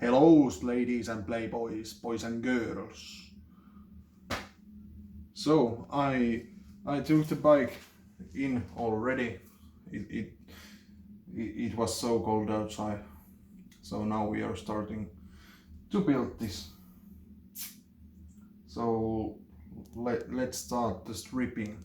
Hello, ladies and playboys, boys and girls. So I took the bike in already. It was so cold outside. So now we are starting to build this. So let's start the stripping.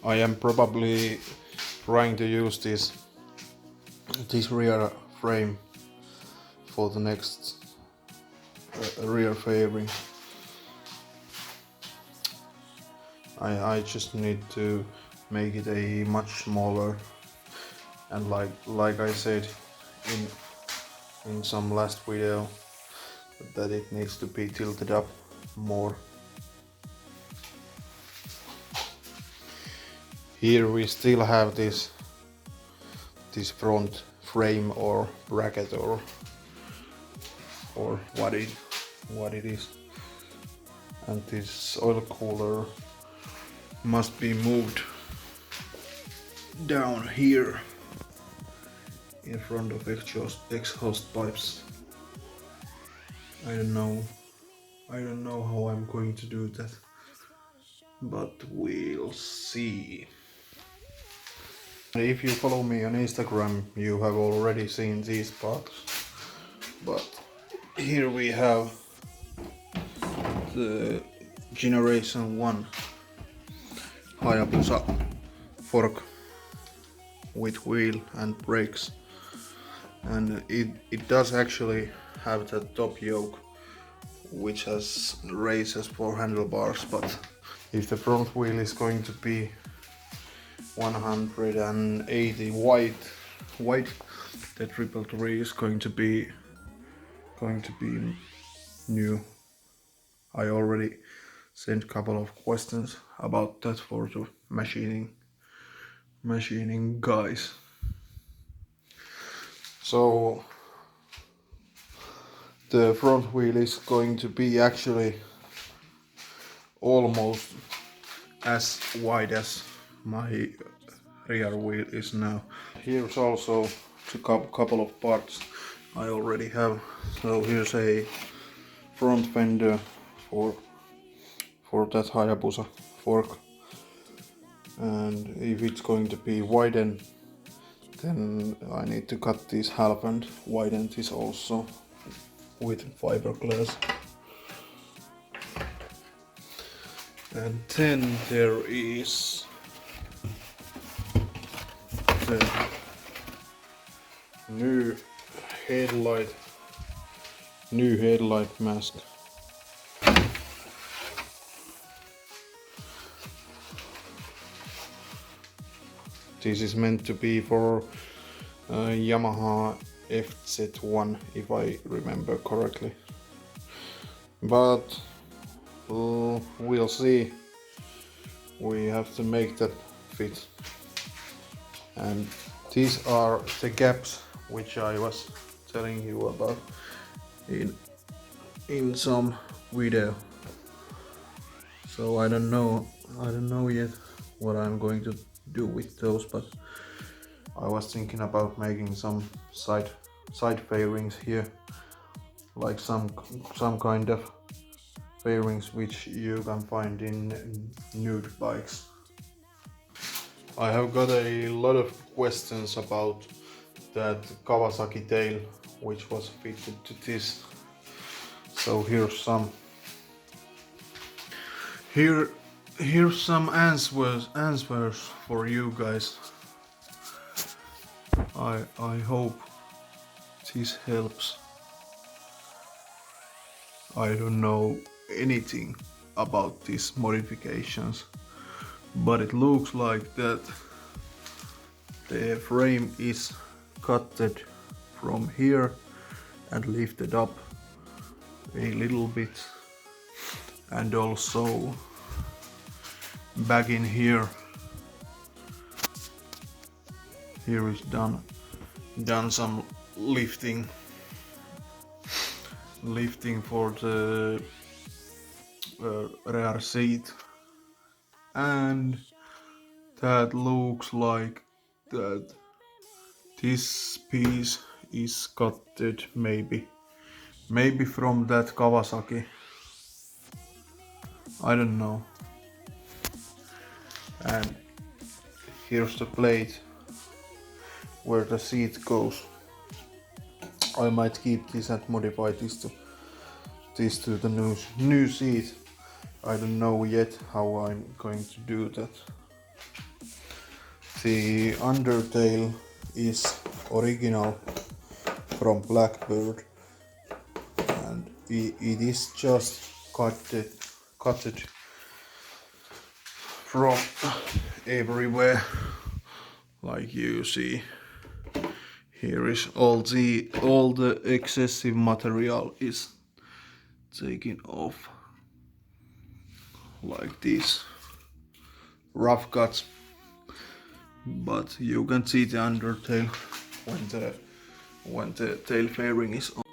I am probably trying to use this rear frame for the next rear fairing. I just need to make it a much smaller, and like I said in some last video, that it needs to be tilted up more. Here we still have this front frame or bracket or what it is, and this oil cooler must be moved down here in front of exhaust pipes. I don't know how I'm going to do that, but we'll see. If you follow me on Instagram, you have already seen these parts, but here we have the Generation 1 Hayabusa Fork with wheel and brakes, and it does actually have the top yoke which has races for handlebars, but if the front wheel is going to be 180 wide, the 333 is going to be new. I already sent a couple of questions about that for the machining guys. So the front wheel is going to be actually almost as wide as my rear wheel is now. Here's also a couple of parts I already have. So here's a front fender for that Hayabusa Fork, and if it's going to be widened, then I need to cut this half and widen this also with fiberglass. And then there is the new headlight mask. This is meant to be for Yamaha FZ1, if I remember correctly, but we'll see. We have to make that fit. And these are the gaps which I was telling you about in some video. So I don't know yet what I'm going to do with those, but I was thinking about making some side side fairings here, like some kind of fairings which you can find in nude bikes. I have got a lot of questions about that Kawasaki tail which was fitted to this. So here's some answers for you guys. I hope this helps. I don't know anything about these modifications, but it looks like that the frame is cutted from here and lifted up a little bit, and also back in here is done some lifting for the rear seat, and that looks like that this piece is cutted maybe from that Kawasaki. I don't know. And here's the plate where the seat goes. I might keep this and modify this to the new seat. I don't know yet how I'm going to do that. The undertail is original from Blackbird, and it is just cutted from everywhere, like you see. Here is all the excessive material is taken off, like these rough cuts. But you can see the undertail when the tail fairing is on.